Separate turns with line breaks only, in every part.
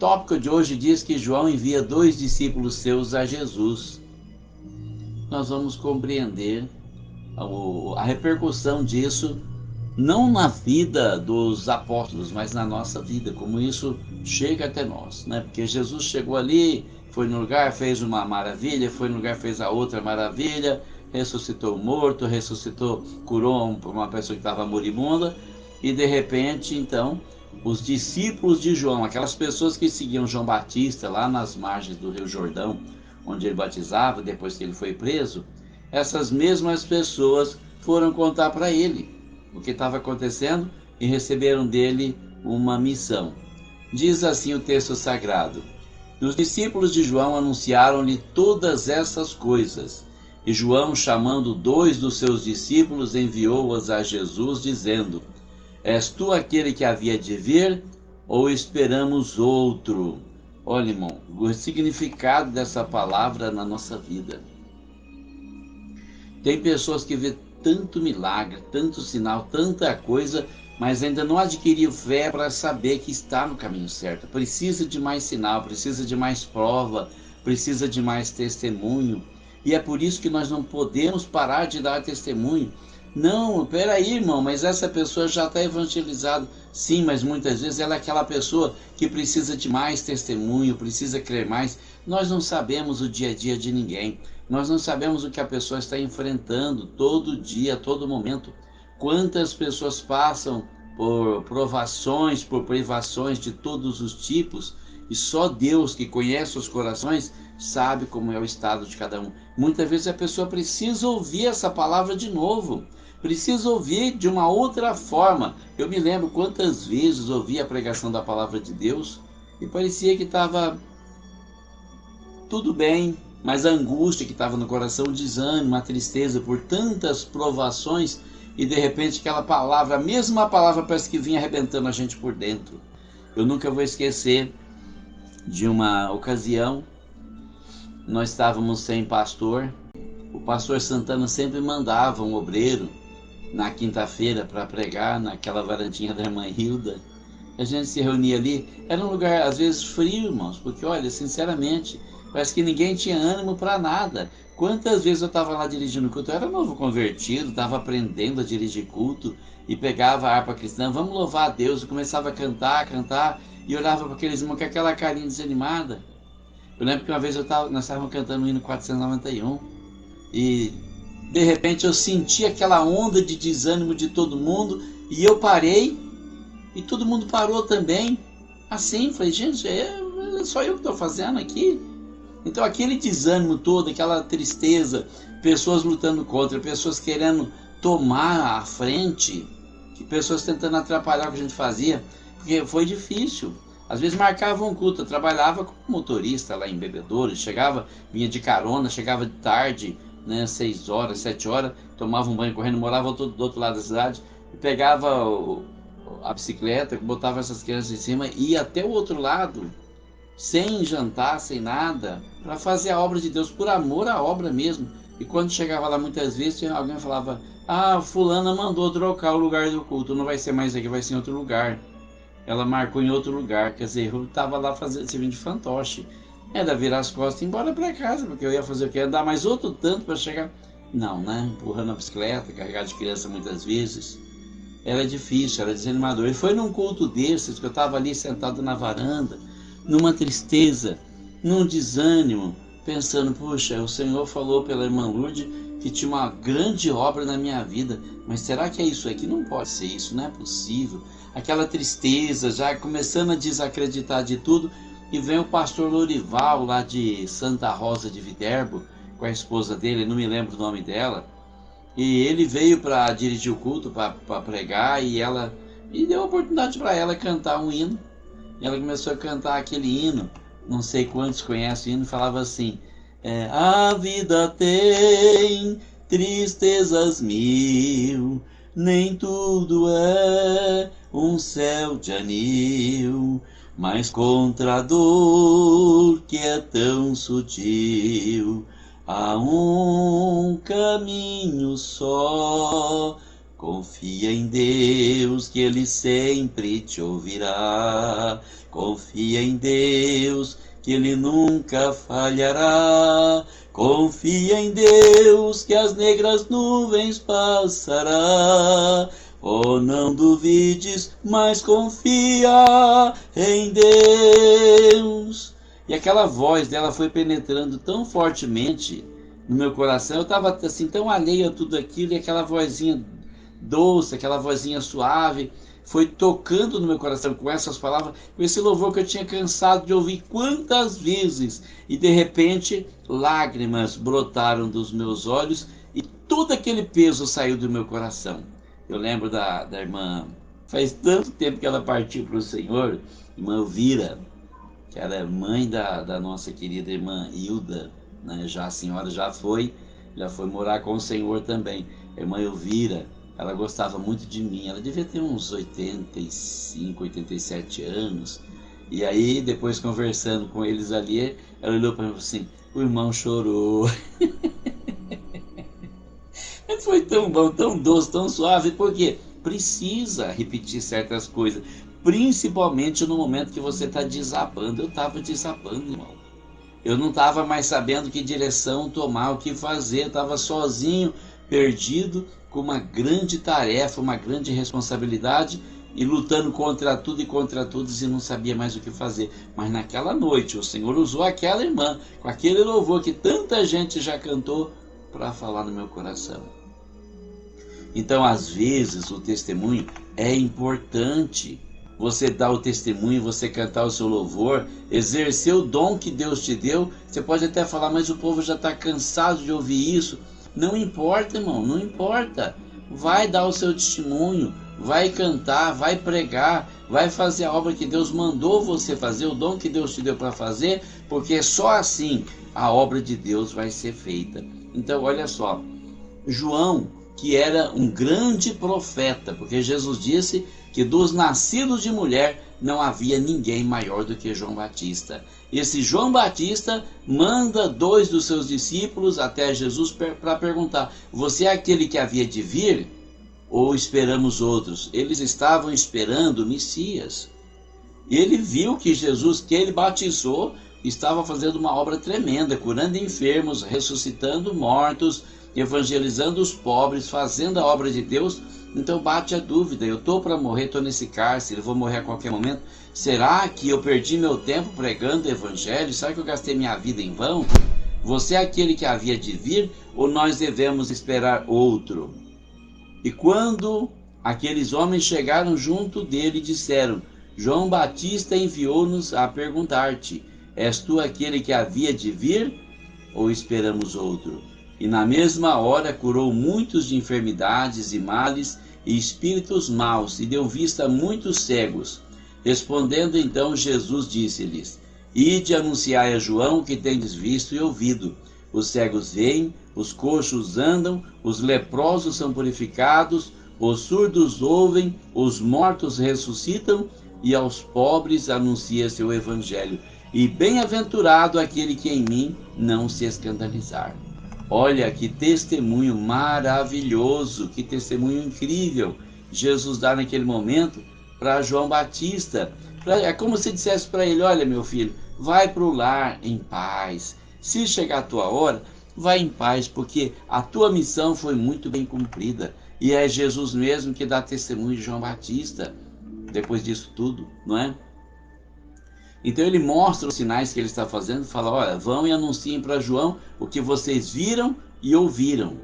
tópico de hoje diz que João envia 2 discípulos seus a Jesus. Nós vamos compreender a repercussão disso, não na vida dos apóstolos, mas na nossa vida, como isso chega até nós, né? Porque Jesus chegou ali, foi no lugar, fez uma maravilha, foi no lugar, fez a outra maravilha, ressuscitou o morto, curou uma pessoa que estava moribunda, e de repente, então, os discípulos de João, aquelas pessoas que seguiam João Batista lá nas margens do Rio Jordão, onde ele batizava depois que ele foi preso, essas mesmas pessoas foram contar para ele o que estava acontecendo e receberam dele uma missão. Diz assim o texto sagrado: os discípulos de João anunciaram-lhe todas essas coisas, e João, chamando 2 dos seus discípulos, enviou-os a Jesus, dizendo: és tu aquele que havia de vir, ou esperamos outro? Olha, irmão, o significado dessa palavra na nossa vida. Tem pessoas que vê tanto milagre, tanto sinal, tanta coisa, mas ainda não adquiriu fé para saber que está no caminho certo. Precisa de mais sinal, precisa de mais prova, precisa de mais testemunho. E é por isso que nós não podemos parar de dar testemunho. Não, peraí, irmão, mas essa pessoa já está evangelizada. Sim, mas muitas vezes ela é aquela pessoa que precisa de mais testemunho, precisa crer mais. Nós não sabemos o dia a dia de ninguém. Nós não sabemos o que a pessoa está enfrentando todo dia, a todo momento. Quantas pessoas passam por provações, por privações de todos os tipos, e só Deus, que conhece os corações, sabe como é o estado de cada um. Muitas vezes a pessoa precisa ouvir essa palavra de novo, precisa ouvir de uma outra forma. Eu me lembro quantas vezes ouvi a pregação da palavra de Deus e parecia que estava tudo bem, mas a angústia que estava no coração, o desânimo, a tristeza por tantas provações, e de repente aquela palavra, a mesma palavra, parece que vinha arrebentando a gente por dentro. Eu nunca vou esquecer de uma ocasião, nós estávamos sem pastor. O pastor Santana sempre mandava um obreiro na quinta-feira para pregar naquela varandinha da irmã Hilda. A gente se reunia ali, era um lugar às vezes frio, irmãos, porque olha, sinceramente, parece que ninguém tinha ânimo para nada. Quantas vezes eu estava lá dirigindo culto, eu era novo convertido, estava aprendendo a dirigir culto, e pegava a harpa cristã, vamos louvar a Deus, e começava a cantar, e olhava para aqueles irmãos com aquela carinha desanimada. Eu lembro que uma vez nós estávamos cantando o hino 491, e de repente eu senti aquela onda de desânimo de todo mundo, e eu parei, e todo mundo parou também. Assim, falei, gente, é só eu que estou fazendo aqui. Então aquele desânimo todo, aquela tristeza, pessoas lutando contra, pessoas querendo tomar a frente, pessoas tentando atrapalhar o que a gente fazia, porque foi difícil. Às vezes marcavam um culto, eu trabalhava como motorista lá em Bebedouro, vinha de carona, chegava de tarde, né, 6 horas, 7 horas, tomava um banho correndo, morava do outro lado da cidade, e pegava a bicicleta, botava essas crianças em cima e ia até o outro lado, sem jantar, sem nada, para fazer a obra de Deus, por amor à obra mesmo. E quando chegava lá, muitas vezes alguém falava: ah, fulana mandou trocar o lugar do culto, não vai ser mais aqui, vai ser em outro lugar. Ela marcou em outro lugar, quer dizer, eu estava lá servindo de fantoche. Era virar as costas e ir embora para casa, porque eu ia fazer o quê? Andar mais outro tanto para chegar. Não, né? Empurrando a bicicleta, carregar de criança muitas vezes. Era difícil, era desanimador. E foi num culto desses que eu estava ali sentado na varanda, numa tristeza, num desânimo, pensando: puxa, o Senhor falou pela irmã Lourdes que tinha uma grande obra na minha vida, mas será que é isso aqui? Não pode ser isso, não é possível. Aquela tristeza, já começando a desacreditar de tudo, e vem o pastor Lorival lá de Santa Rosa de Viterbo, com a esposa dele, não me lembro o nome dela, e ele veio para dirigir o culto, para pregar, e deu a oportunidade para ela cantar um hino. E ela começou a cantar aquele hino, não sei quantos conhecem o hino, falava assim: a vida tem tristezas mil, nem tudo é um céu de anil, mas contra a dor que é tão sutil, há um caminho só, Confia em Deus, que Ele sempre te ouvirá. Confia em Deus, que Ele nunca falhará. Confia em Deus, que as negras nuvens passará. Oh, não duvides, mas confia em Deus. E aquela voz dela foi penetrando tão fortemente no meu coração. Eu estava assim tão alheio a tudo aquilo, e aquela vozinha doce, aquela vozinha suave, foi tocando no meu coração com essas palavras, com esse louvor que eu tinha cansado de ouvir quantas vezes. E de repente, lágrimas brotaram dos meus olhos e todo aquele peso saiu do meu coração. Eu lembro da irmã, faz tanto tempo que ela partiu para o Senhor, irmã Elvira, que era mãe da nossa querida irmã Hilda, né? A senhora já foi morar com o Senhor também. A irmã Elvira, ela gostava muito de mim, ela devia ter uns 85, 87 anos, e aí depois conversando com eles ali, ela olhou para mim e falou assim: o irmão chorou. Foi tão bom, tão doce, tão suave, porque precisa repetir certas coisas, principalmente no momento que você está desabando. Eu estava desabando, irmão. Eu não estava mais sabendo que direção tomar, o que fazer, estava sozinho, perdido, com uma grande tarefa, uma grande responsabilidade, e lutando contra tudo e contra todos, e não sabia mais o que fazer. Mas naquela noite o Senhor usou aquela irmã, com aquele louvor que tanta gente já cantou, para falar no meu coração. Então, às vezes, o testemunho é importante. Você dar o testemunho, você cantar o seu louvor, exercer o dom que Deus te deu. Você pode até falar: mas o povo já está cansado de ouvir isso. Não importa, irmão, não importa. Vai dar o seu testemunho, vai cantar, vai pregar, vai fazer a obra que Deus mandou você fazer, o dom que Deus te deu para fazer, porque só assim a obra de Deus vai ser feita. Então, olha só, João, que era um grande profeta, porque Jesus disse que dos nascidos de mulher não havia ninguém maior do que João Batista. Esse João Batista manda 2 dos seus discípulos até Jesus para perguntar: você é aquele que havia de vir ou esperamos outros? Eles estavam esperando o Messias. Ele viu que Jesus, que ele batizou, estava fazendo uma obra tremenda, curando enfermos, ressuscitando mortos, evangelizando os pobres, fazendo a obra de Deus. Então bate a dúvida: eu estou para morrer, estou nesse cárcere, vou morrer a qualquer momento. Será que eu perdi meu tempo pregando o evangelho? Será que eu gastei minha vida em vão? Você é aquele que havia de vir ou nós devemos esperar outro? E quando aqueles homens chegaram junto dele, disseram: João Batista enviou-nos a perguntar-te: és tu aquele que havia de vir ou esperamos outro? E na mesma hora curou muitos de enfermidades e males e espíritos maus, e deu vista a muitos cegos. Respondendo então Jesus disse-lhes: ide anunciai a João o que tendes visto e ouvido. Os cegos veem, os coxos andam, os leprosos são purificados, os surdos ouvem, os mortos ressuscitam, e aos pobres anuncia-se o evangelho. E bem-aventurado aquele que em mim não se escandalizar. Olha que testemunho maravilhoso, que testemunho incrível Jesus dá naquele momento para João Batista. É como se dissesse para ele: olha, meu filho, vai para o lar em paz. Se chegar a tua hora, vai em paz, porque a tua missão foi muito bem cumprida. E é Jesus mesmo que dá testemunho de João Batista depois disso tudo, não é? Então ele mostra os sinais que ele está fazendo, fala: olha, vão e anunciem para João o que vocês viram e ouviram.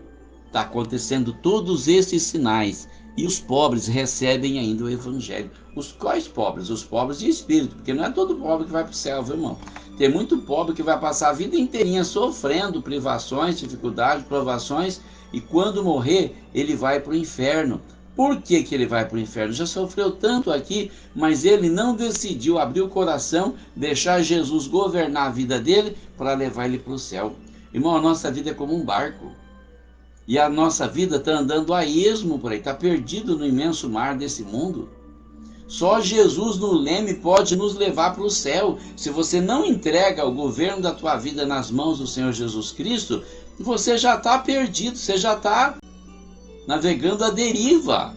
Está acontecendo todos esses sinais. E os pobres recebem ainda o evangelho. Os quais pobres? Os pobres de espírito, porque não é todo pobre que vai para o céu, viu, irmão? Tem muito pobre que vai passar a vida inteirinha sofrendo privações, dificuldades, provações, e quando morrer, ele vai para o inferno. Por que ele vai para o inferno? Já sofreu tanto aqui, mas ele não decidiu abrir o coração, deixar Jesus governar a vida dele para levar ele para o céu. Irmão, a nossa vida é como um barco. E a nossa vida está andando a esmo por aí, está perdido no imenso mar desse mundo. Só Jesus no leme pode nos levar para o céu. Se você não entrega o governo da tua vida nas mãos do Senhor Jesus Cristo, você já está perdido, você já está navegando à deriva.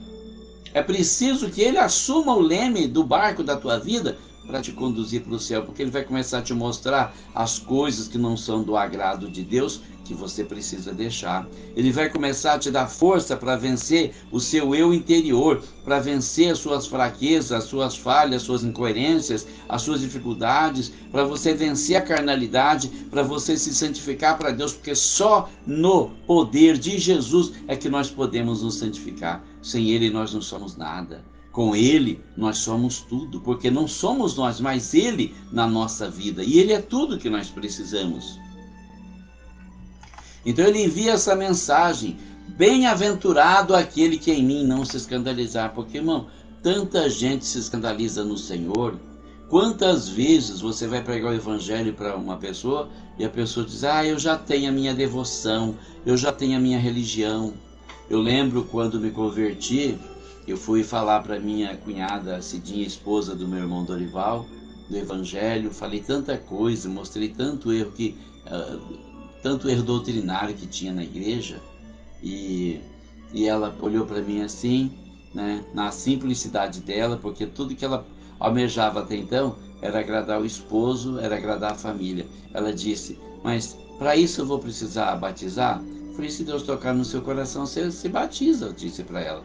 É preciso que ele assuma o leme do barco da tua vida para te conduzir para o céu, porque ele vai começar a te mostrar as coisas que não são do agrado de Deus, que você precisa deixar. Ele vai começar a te dar força para vencer o seu eu interior, para vencer as suas fraquezas, as suas falhas, as suas incoerências, as suas dificuldades, para você vencer a carnalidade, para você se santificar para Deus, porque só no poder de Jesus é que nós podemos nos santificar. Sem Ele nós não somos nada. Com Ele nós somos tudo, porque não somos nós, mas Ele na nossa vida. E Ele é tudo que nós precisamos. Então ele envia essa mensagem: bem-aventurado aquele que em mim não se escandalizar. Porque, irmão, tanta gente se escandaliza no Senhor. Quantas vezes você vai pregar o evangelho para uma pessoa e a pessoa diz: eu já tenho a minha devoção, eu já tenho a minha religião. Eu lembro quando me converti, eu fui falar para minha cunhada Cidinha, esposa do meu irmão Dorival, do evangelho. Falei tanta coisa, mostrei tanto erro tanto erro doutrinário que tinha na igreja, e ela olhou para mim assim, né, na simplicidade dela, porque tudo que ela almejava até então era agradar o esposo, era agradar a família. Ela disse: mas para isso eu vou precisar batizar? Eu falei: se Deus tocar no seu coração, você se batiza, eu disse para ela.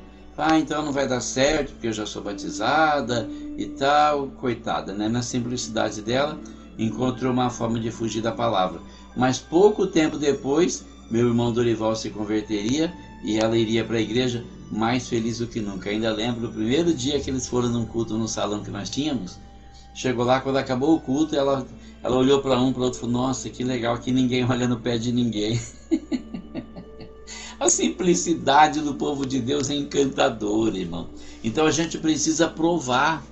Então não vai dar certo, porque eu já sou batizada e tal. Coitada, né? Na simplicidade dela, encontrou uma forma de fugir da palavra. Mas pouco tempo depois, meu irmão Dorival se converteria e ela iria para a igreja mais feliz do que nunca. Ainda lembro do primeiro dia que eles foram num culto no salão que nós tínhamos. Chegou lá, quando acabou o culto, ela olhou para um, para o outro e falou: nossa, que legal, aqui ninguém olha no pé de ninguém. A simplicidade do povo de Deus é encantadora, irmão. Então a gente precisa provar.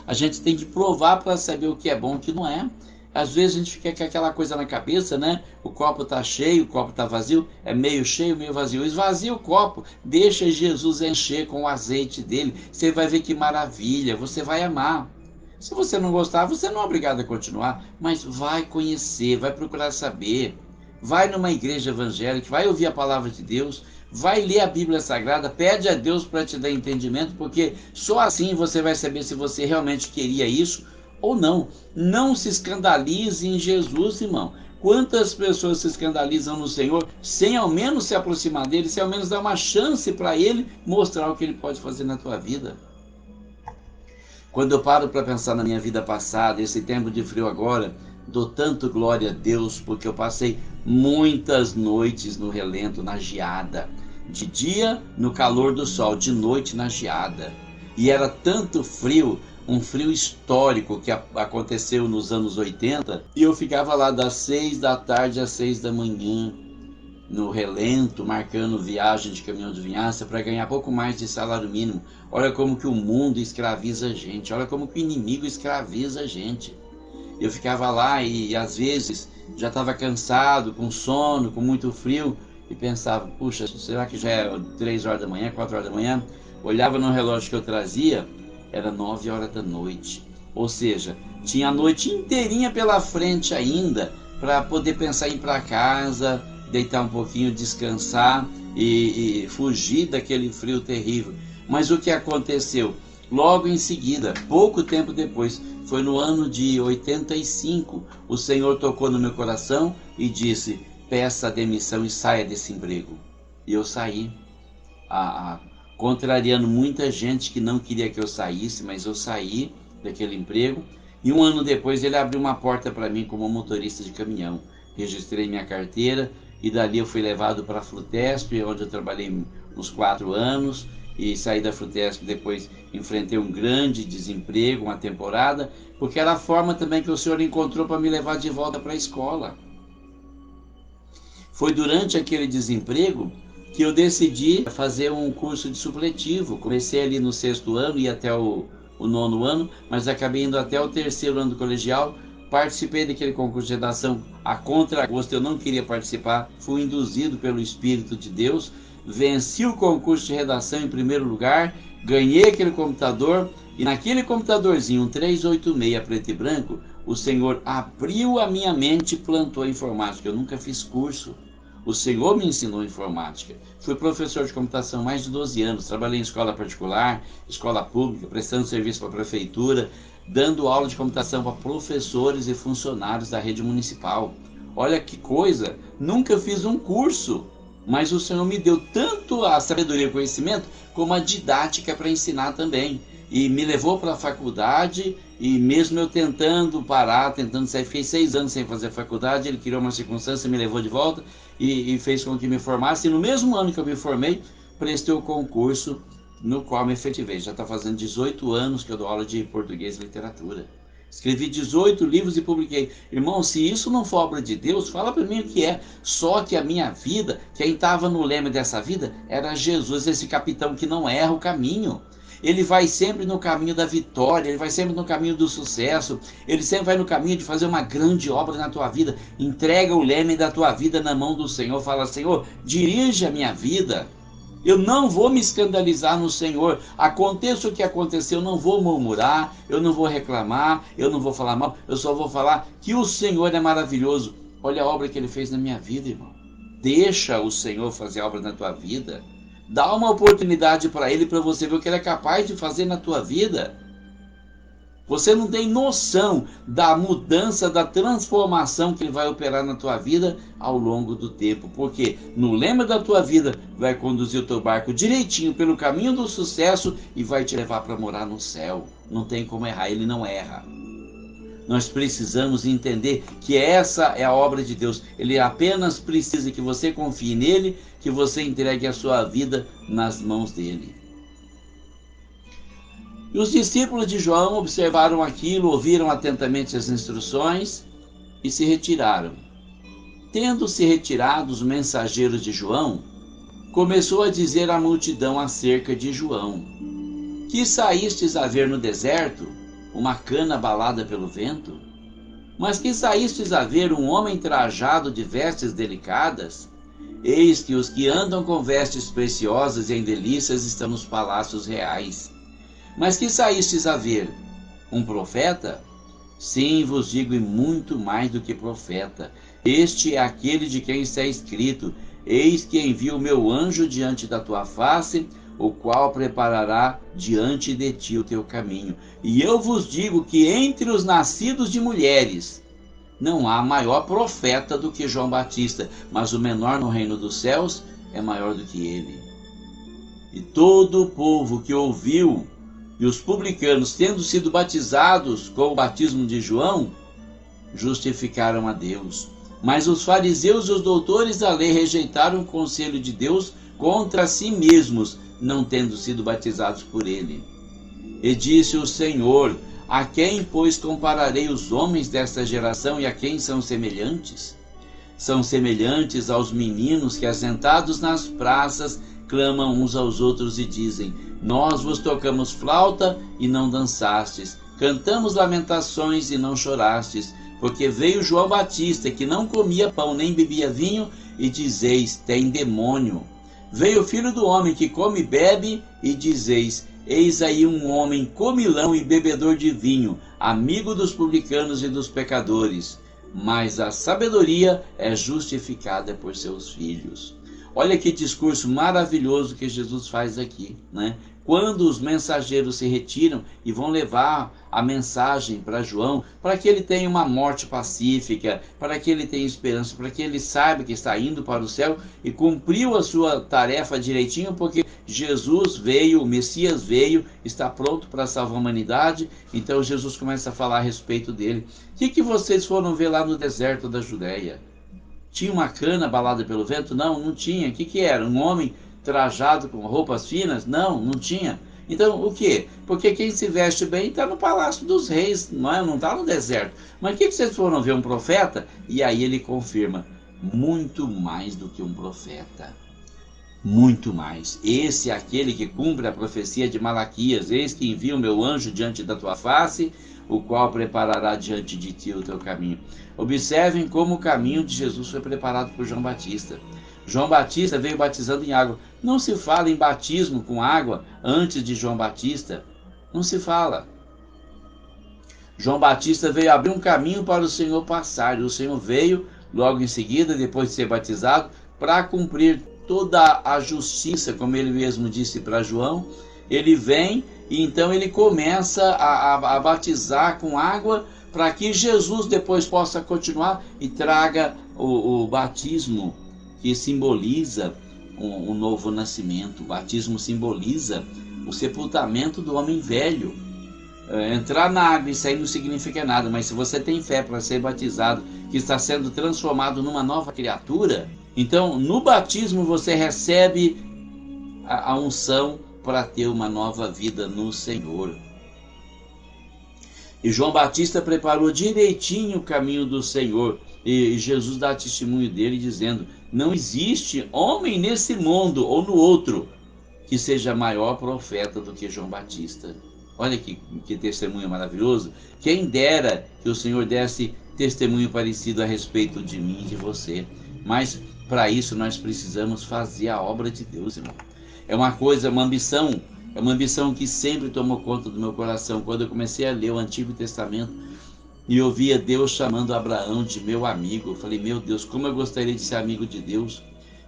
A gente tem que provar para saber o que é bom e o que não é. Às vezes a gente fica com aquela coisa na cabeça, né? O copo está cheio, o copo está vazio, é meio cheio, meio vazio. Esvazia o copo, deixa Jesus encher com o azeite dele. Você vai ver que maravilha, você vai amar. Se você não gostar, você não é obrigado a continuar, mas vai conhecer, vai procurar saber. Vai numa igreja evangélica, vai ouvir a palavra de Deus, vai ler a Bíblia Sagrada, pede a Deus para te dar entendimento, porque só assim você vai saber se você realmente queria isso ou não. Não se escandalize em Jesus, irmão. Quantas pessoas se escandalizam no Senhor sem ao menos se aproximar dele, sem ao menos dar uma chance para ele mostrar o que ele pode fazer na tua vida. Quando eu paro para pensar na minha vida passada, esse tempo de frio agora, dou tanto glória a Deus, porque eu passei muitas noites no relento, na geada. De dia, no calor do sol, de noite, na geada. E era tanto frio, um frio histórico que aconteceu nos anos 80, e eu ficava lá das 6 da tarde às 6 da manhã, no relento, marcando viagem de caminhão de vinhaça para ganhar pouco mais de salário mínimo. Olha como que o mundo escraviza a gente, olha como que o inimigo escraviza a gente. Eu ficava lá e às vezes já estava cansado, com sono, com muito frio, e pensava: puxa, será que já é 3 horas da manhã, 4 horas da manhã? Olhava no relógio que eu trazia, era 9 horas da noite. Ou seja, tinha a noite inteirinha pela frente ainda para poder pensar em ir para casa, deitar um pouquinho, descansar e fugir daquele frio terrível. Mas o que aconteceu? Logo em seguida, pouco tempo depois, foi no ano de 85, o Senhor tocou no meu coração e disse: peça a demissão e saia desse emprego. E eu saí, contrariando muita gente que não queria que eu saísse, mas eu saí daquele emprego. E um ano depois ele abriu uma porta para mim como motorista de caminhão. Registrei minha carteira e dali eu fui levado para a Flutesp, onde eu trabalhei uns 4 anos. E saí da Flutesp, depois enfrentei um grande desemprego, uma temporada, porque era a forma também que o Senhor encontrou para me levar de volta para a escola. Foi durante aquele desemprego que eu decidi fazer um curso de supletivo. Comecei ali no 6º ano, ia até o 9º ano, mas acabei indo até o 3º ano do colegial. Participei daquele concurso de redação a contragosto, eu não queria participar, fui induzido pelo Espírito de Deus. Venci o concurso de redação em primeiro lugar, ganhei aquele computador, e naquele computadorzinho, um 386 preto e branco, o Senhor abriu a minha mente e plantou a informática. Eu nunca fiz curso. O Senhor me ensinou informática. Fui professor de computação há mais de 12 anos. Trabalhei em escola particular, escola pública, prestando serviço para a prefeitura, dando aula de computação para professores e funcionários da rede municipal. Olha que coisa! Nunca fiz um curso, mas o Senhor me deu tanto a sabedoria e o conhecimento, como a didática para ensinar também. E me levou para a faculdade, e mesmo eu tentando parar, tentando sair, fiquei 6 anos sem fazer faculdade, ele criou uma circunstância, me levou de volta e fez com que me formasse. E no mesmo ano que eu me formei, prestei o concurso no qual me efetivei. Já está fazendo 18 anos que eu dou aula de português e literatura. Escrevi 18 livros e publiquei. Irmão, se isso não for obra de Deus, fala para mim o que é. Só que a minha vida, quem estava no leme dessa vida, era Jesus, esse capitão que não erra o caminho. Ele vai sempre no caminho da vitória, ele vai sempre no caminho do sucesso, ele sempre vai no caminho de fazer uma grande obra na tua vida. Entrega o leme da tua vida na mão do Senhor, fala: Senhor, dirige a minha vida. Eu não vou me escandalizar no Senhor. Aconteça o que acontecer, eu não vou murmurar, eu não vou reclamar, eu não vou falar mal, eu só vou falar que o Senhor é maravilhoso. Olha a obra que Ele fez na minha vida, irmão. Deixa o Senhor fazer a obra na tua vida. Dá uma oportunidade para Ele, para você ver o que Ele é capaz de fazer na tua vida. Você não tem noção da mudança, da transformação que Ele vai operar na tua vida ao longo do tempo. Porque no lema da tua vida vai conduzir o teu barco direitinho pelo caminho do sucesso e vai te levar para morar no céu. Não tem como errar, Ele não erra. Nós precisamos entender que essa é a obra de Deus. Ele apenas precisa que você confie nele, que você entregue a sua vida nas mãos dele. E os discípulos de João observaram aquilo, ouviram atentamente as instruções e se retiraram. Tendo se retirado os mensageiros de João, começou a dizer à multidão acerca de João: que saístes a ver no deserto? Uma cana abalada pelo vento? Mas que saístes a ver um homem trajado de vestes delicadas? Eis que os que andam com vestes preciosas e em delícias estão nos palácios reais. Mas que saístes a ver? Um profeta? Sim, vos digo, e muito mais do que profeta. Este é aquele de quem está escrito: eis que envio o meu anjo diante da tua face, o qual preparará diante de ti o teu caminho. E eu vos digo que entre os nascidos de mulheres não há maior profeta do que João Batista, mas o menor no reino dos céus é maior do que ele. E todo o povo que ouviu, e os publicanos, tendo sido batizados com o batismo de João, justificaram a Deus. Mas os fariseus e os doutores da lei rejeitaram o conselho de Deus contra si mesmos, não tendo sido batizados por ele. E disse o Senhor: a quem, pois, compararei os homens desta geração, e a quem são semelhantes? São semelhantes aos meninos que, assentados nas praças, clamam uns aos outros e dizem: nós vos tocamos flauta e não dançastes, cantamos lamentações e não chorastes, porque veio João Batista, que não comia pão nem bebia vinho, e dizeis: tem demônio. Veio o Filho do Homem, que come e bebe, e dizeis: eis aí um homem comilão e bebedor de vinho, amigo dos publicanos e dos pecadores. Mas a sabedoria é justificada por seus filhos. Olha que discurso maravilhoso que Jesus faz aqui, né? Quando os mensageiros se retiram e vão levar a mensagem para João, para que ele tenha uma morte pacífica, para que ele tenha esperança, para que ele saiba que está indo para o céu e cumpriu a sua tarefa direitinho, porque Jesus veio, o Messias veio, está pronto para salvar a humanidade. Então Jesus começa a falar a respeito dele. O que vocês foram ver lá no deserto da Judéia? Tinha uma cana abalada pelo vento? Não, não tinha. O que era? Um homem trajado com roupas finas? Não, não tinha. Então, o que? Porque quem se veste bem está no palácio dos reis, não está no deserto. Mas o que vocês foram ver? Um profeta? E aí ele confirma: muito mais do que um profeta. Muito mais. Esse é aquele que cumpre a profecia de Malaquias: eis que envia o meu anjo diante da tua face, o qual preparará diante de ti o teu caminho. Observem como o caminho de Jesus foi preparado por João Batista. João Batista veio batizando em água. Não se fala em batismo com água antes de João Batista. Não se fala. João Batista veio abrir um caminho para o Senhor passar. E o Senhor veio logo em seguida, depois de ser batizado, para cumprir toda a justiça, como ele mesmo disse para João. Ele vem e então ele começa a batizar com água, para que Jesus depois possa continuar e traga o batismo, que simboliza um novo nascimento. O batismo simboliza o sepultamento do homem velho. Entrar na água e sair não significa nada, mas se você tem fé para ser batizado, que está sendo transformado numa nova criatura, então no batismo você recebe a unção para ter uma nova vida no Senhor. E João Batista preparou direitinho o caminho do Senhor, e Jesus dá testemunho dele dizendo: não existe homem nesse mundo ou no outro que seja maior profeta do que João Batista. Olha que testemunho maravilhoso. Quem dera que o Senhor desse testemunho parecido a respeito de mim e de você. Mas para isso nós precisamos fazer a obra de Deus, irmão. É uma ambição que sempre tomou conta do meu coração. Quando eu comecei a ler o Antigo Testamento e eu via Deus chamando Abraão de meu amigo, eu falei: meu Deus, como eu gostaria de ser amigo de Deus,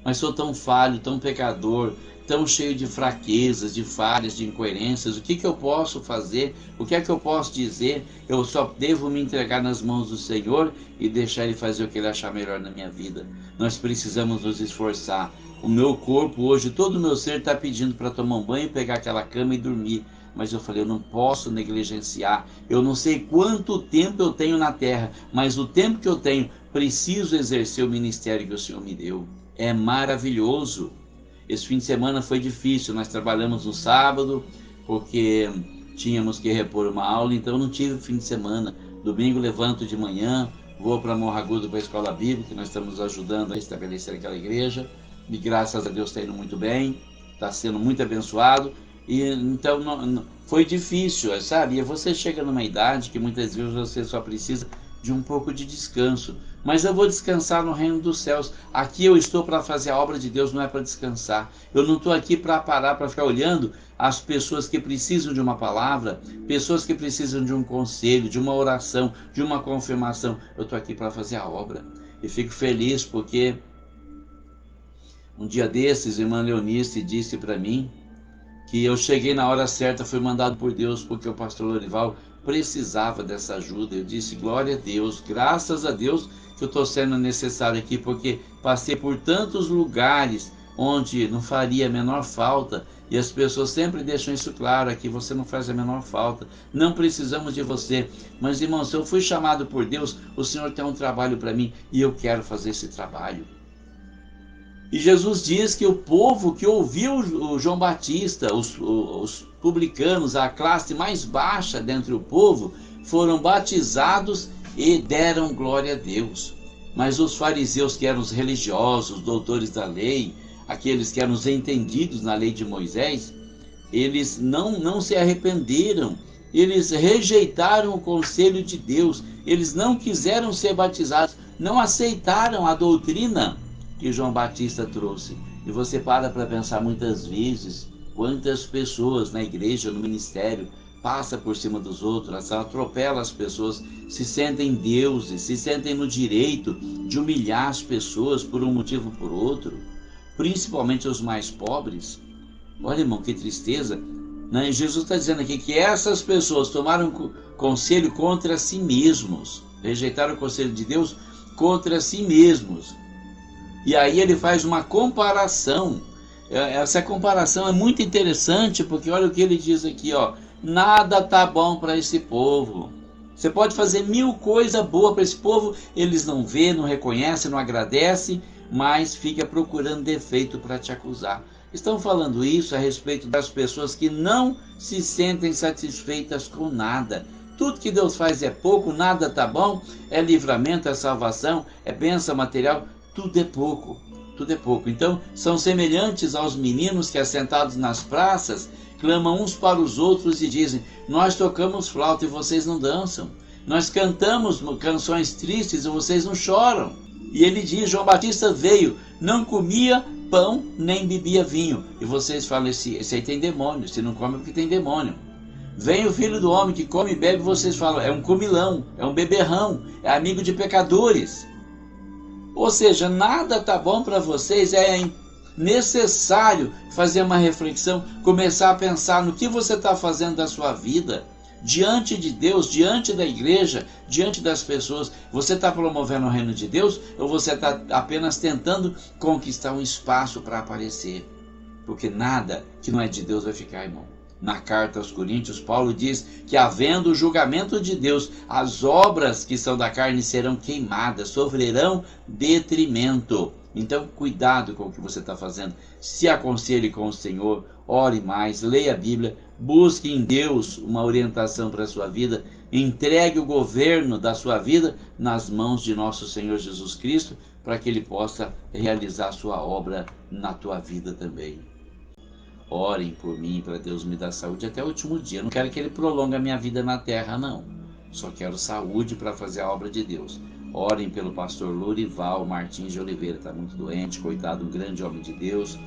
mas sou tão falho, tão pecador, tão cheio de fraquezas, de falhas, de incoerências. O que eu posso fazer? O que é que eu posso dizer? Eu só devo me entregar nas mãos do Senhor e deixar Ele fazer o que Ele achar melhor na minha vida. Nós precisamos nos esforçar. O meu corpo hoje, todo o meu ser está pedindo para tomar um banho, pegar aquela cama e dormir. Mas eu falei: eu não posso negligenciar. Eu não sei quanto tempo eu tenho na terra, mas o tempo que eu tenho, preciso exercer o ministério que o Senhor me deu. É maravilhoso. Esse fim de semana foi difícil, nós trabalhamos no sábado, porque tínhamos que repor uma aula, então não tive fim de semana. Domingo levanto de manhã, vou para Morro Agudo para a escola bíblica, que nós estamos ajudando a estabelecer aquela igreja, e graças a Deus está indo muito bem, está sendo muito abençoado, e então foi difícil, sabe? E você chega numa idade que muitas vezes você só precisa de um pouco de descanso. Mas eu vou descansar no reino dos céus. Aqui eu estou para fazer a obra de Deus, não é para descansar. Eu não estou aqui para parar, para ficar olhando as pessoas que precisam de uma palavra, pessoas que precisam de um conselho, de uma oração, de uma confirmação. Eu estou aqui para fazer a obra. E fico feliz porque um dia desses, a irmã Leonice disse para mim que eu cheguei na hora certa, fui mandado por Deus, porque o pastor Lorival precisava dessa ajuda. Eu disse: glória a Deus, graças a Deus que eu estou sendo necessário aqui, porque passei por tantos lugares onde não faria a menor falta, e as pessoas sempre deixam isso claro: aqui você não faz a menor falta, não precisamos de você. Mas, irmão, se eu fui chamado por Deus, o Senhor tem um trabalho para mim, e eu quero fazer esse trabalho. E Jesus diz que o povo que ouviu o João Batista, os publicanos, a classe mais baixa dentre o povo, foram batizados e deram glória a Deus. Mas os fariseus, que eram os religiosos, os doutores da lei, aqueles que eram os entendidos na lei de Moisés, eles não se arrependeram, eles rejeitaram o conselho de Deus, eles não quiseram ser batizados, não aceitaram a doutrina que João Batista trouxe. E você para pensar muitas vezes quantas pessoas na igreja, no ministério, passa por cima dos outros, atropela as pessoas, se sentem deuses, se sentem no direito de humilhar as pessoas por um motivo ou por outro, principalmente os mais pobres. Olha, irmão, que tristeza, né? Jesus está dizendo aqui que essas pessoas tomaram conselho contra si mesmos, rejeitaram o conselho de Deus contra si mesmos. E aí ele faz uma comparação. Essa comparação é muito interessante, porque olha o que ele diz aqui, ó: nada tá bom para esse povo. Você pode fazer 1000 coisas boas para esse povo, eles não vê, não reconhece, não agradece, mas fica procurando defeito para te acusar. Estão falando isso a respeito das pessoas que não se sentem satisfeitas com nada. Tudo que Deus faz é pouco, nada tá bom, é livramento, é salvação, é bênção material, tudo é pouco, tudo é pouco. Então, são semelhantes aos meninos que, assentados nas praças, clamam uns para os outros e dizem: nós tocamos flauta e vocês não dançam, nós cantamos canções tristes e vocês não choram. E ele diz: João Batista veio, não comia pão nem bebia vinho, e vocês falam: esse aí tem demônio, se não come é porque tem demônio. Vem o Filho do Homem que come e bebe, vocês falam: é um comilão, é um beberrão, é amigo de pecadores. Ou seja, nada está bom para vocês, é necessário fazer uma reflexão, começar a pensar no que você está fazendo da sua vida, diante de Deus, diante da igreja, diante das pessoas. Você está promovendo o reino de Deus ou você está apenas tentando conquistar um espaço para aparecer? Porque nada que não é de Deus vai ficar, irmão. Na carta aos Coríntios, Paulo diz que, havendo o julgamento de Deus, as obras que são da carne serão queimadas, sofrerão detrimento. Então, cuidado com o que você está fazendo. Se aconselhe com o Senhor, ore mais, leia a Bíblia, busque em Deus uma orientação para a sua vida, entregue o governo da sua vida nas mãos de nosso Senhor Jesus Cristo, para que Ele possa realizar a sua obra na tua vida também. Orem por mim, para Deus me dar saúde até o último dia. Eu não quero que Ele prolongue a minha vida na terra, não. Só quero saúde para fazer a obra de Deus. Orem pelo pastor Lorival Martins de Oliveira, está muito doente, coitado, um grande homem de Deus.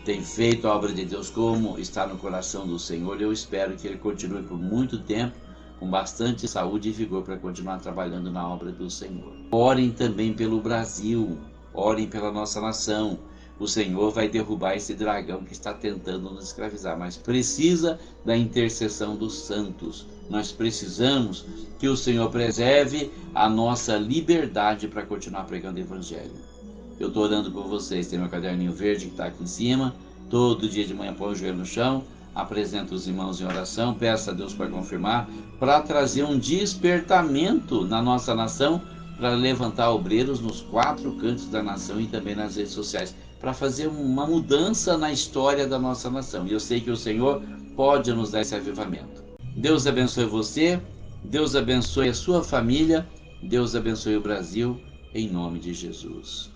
Tem feito a obra de Deus como está no coração do Senhor. Eu espero que ele continue por muito tempo, com bastante saúde e vigor, para continuar trabalhando na obra do Senhor. Orem também pelo Brasil, orem pela nossa nação. O Senhor vai derrubar esse dragão que está tentando nos escravizar, mas precisa da intercessão dos santos. Nós precisamos que o Senhor preserve a nossa liberdade para continuar pregando o Evangelho. Eu estou orando por vocês, tem meu caderninho verde que está aqui em cima. Todo dia de manhã põe o joelho no chão, apresento os irmãos em oração, peço a Deus para confirmar, para trazer um despertamento na nossa nação, para levantar obreiros nos 4 cantos da nação e também nas redes sociais, para fazer uma mudança na história da nossa nação. E eu sei que o Senhor pode nos dar esse avivamento. Deus abençoe você, Deus abençoe a sua família, Deus abençoe o Brasil, em nome de Jesus.